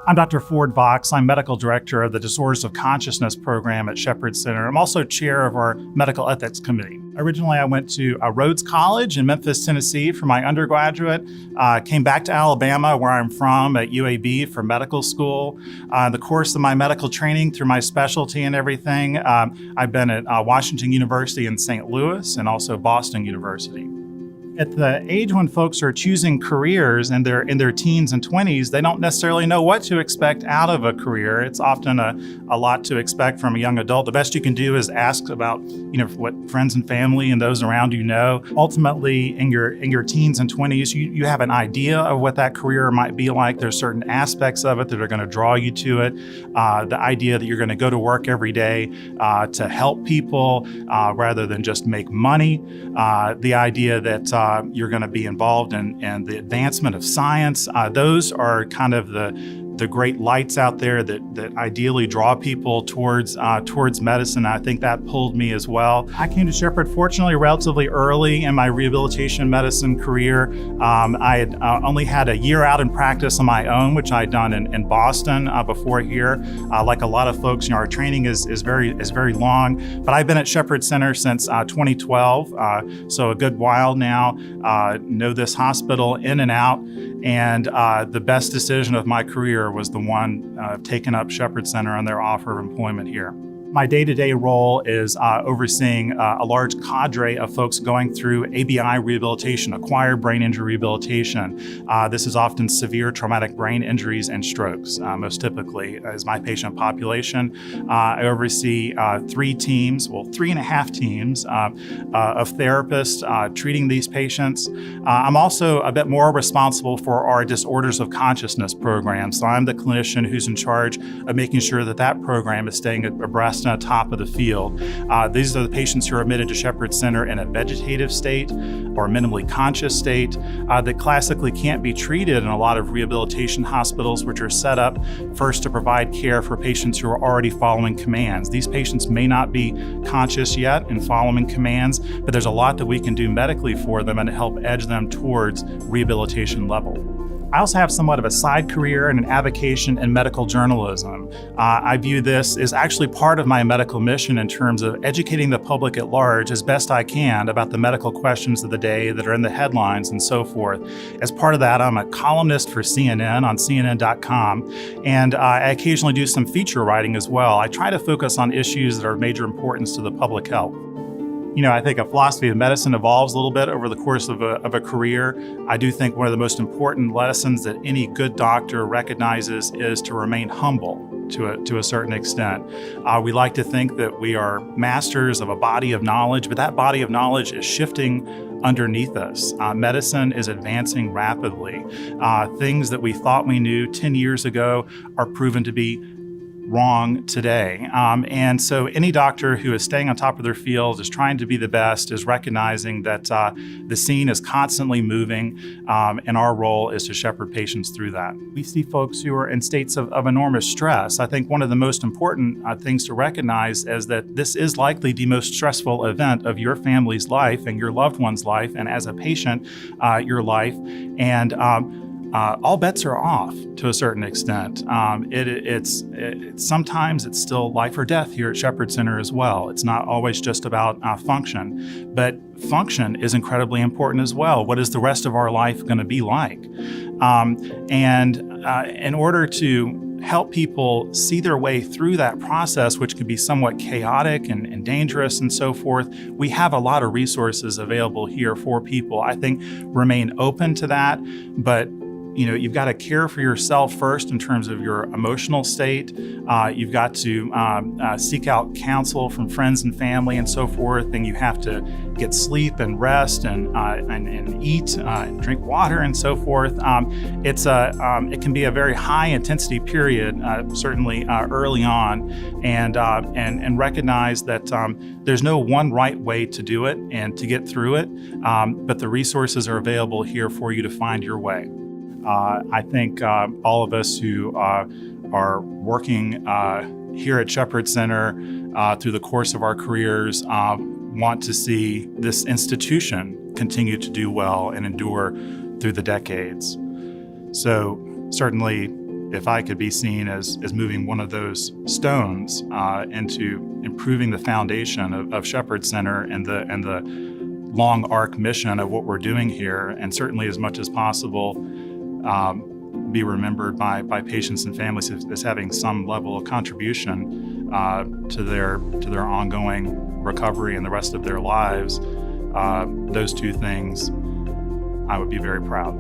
I'm Dr. Ford Vox. I'm Medical Director of the Disorders of Consciousness program at Shepherd Center. I'm also chair of our Medical Ethics Committee. Originally, I went to Rhodes College in Memphis, Tennessee for my undergraduate. Came back to Alabama, where I'm from, at UAB for medical school. In the course of my medical training, through my specialty and everything, I've been at Washington University in St. Louis and also Boston University. At the age when folks are choosing careers in their teens and 20s, they don't necessarily know what to expect out of a career. It's often a lot to expect from a young adult. The best you can do is ask about, what friends and family and those around you know. Ultimately, in your teens and 20s, you have an idea of what that career might be like. There's certain aspects of it that are going to draw you to it. The idea that you're going to go to work every day to help people rather than just make money. The idea that you're going to be involved in the advancement of science. Those are kind of the great lights out there that ideally draw people towards medicine. I think that pulled me as well. I came to Shepherd fortunately relatively early in my rehabilitation medicine career. I had only had a year out in practice on my own, which I'd done in Boston before here. Like a lot of folks, our training is very long, but I've been at Shepherd Center since 2012, so a good while now. Know this hospital in and out, and the best decision of my career was the one of taking up Shepherd Center on their offer of employment here. My day-to-day role is overseeing a large cadre of folks going through ABI rehabilitation, acquired brain injury rehabilitation. This is often severe traumatic brain injuries and strokes, most typically, is my patient population. I oversee 3 teams, 3.5 teams of therapists treating these patients. I'm also a bit more responsible for our Disorders of Consciousness program. So I'm the clinician who's in charge of making sure that program is staying abreast and atop of the field. These are the patients who are admitted to Shepherd Center in a vegetative state or minimally conscious state that classically can't be treated in a lot of rehabilitation hospitals, which are set up first to provide care for patients who are already following commands. These patients may not be conscious yet and following commands, but there's a lot that we can do medically for them and help edge them towards rehabilitation level. I also have somewhat of a side career in an avocation in medical journalism. I view this as actually part of my medical mission in terms of educating the public at large as best I can about the medical questions of the day that are in the headlines and so forth. As part of that, I'm a columnist for CNN on CNN.com, and I occasionally do some feature writing as well. I try to focus on issues that are of major importance to the public health. I think a philosophy of medicine evolves a little bit over the course of a career. I do think one of the most important lessons that any good doctor recognizes is to remain humble to a certain extent. We like to think that we are masters of a body of knowledge, but that body of knowledge is shifting underneath us. Medicine is advancing rapidly. Things that we thought we knew 10 years ago are proven to be wrong today. And so any doctor who is staying on top of their field, is trying to be the best, is recognizing that the scene is constantly moving, and our role is to shepherd patients through that. We see folks who are in states of enormous stress. I think one of the most important things to recognize is that this is likely the most stressful event of your family's life and your loved one's life, and as a patient, your life. And all bets are off to a certain extent. Sometimes it's still life or death here at Shepherd Center as well. It's not always just about function, but function is incredibly important as well. What is the rest of our life going to be like? In order to help people see their way through that process, which can be somewhat chaotic and dangerous and so forth, we have a lot of resources available here for people. I think remain open to that, but you've got to care for yourself first in terms of your emotional state. You've got to seek out counsel from friends and family and so forth. And you have to get sleep and rest and eat and drink water and so forth. It can be a very high intensity period, certainly early on, and recognize that there's no one right way to do it and to get through it. But the resources are available here for you to find your way. I think all of us who are working here at Shepherd Center through the course of our careers want to see this institution continue to do well and endure through the decades. So certainly, if I could be seen as moving one of those stones into improving the foundation of Shepherd Center and the long arc mission of what we're doing here, and certainly as much as possible be remembered by patients and families as having some level of contribution to their ongoing recovery and the rest of their lives, those two things, I would be very proud.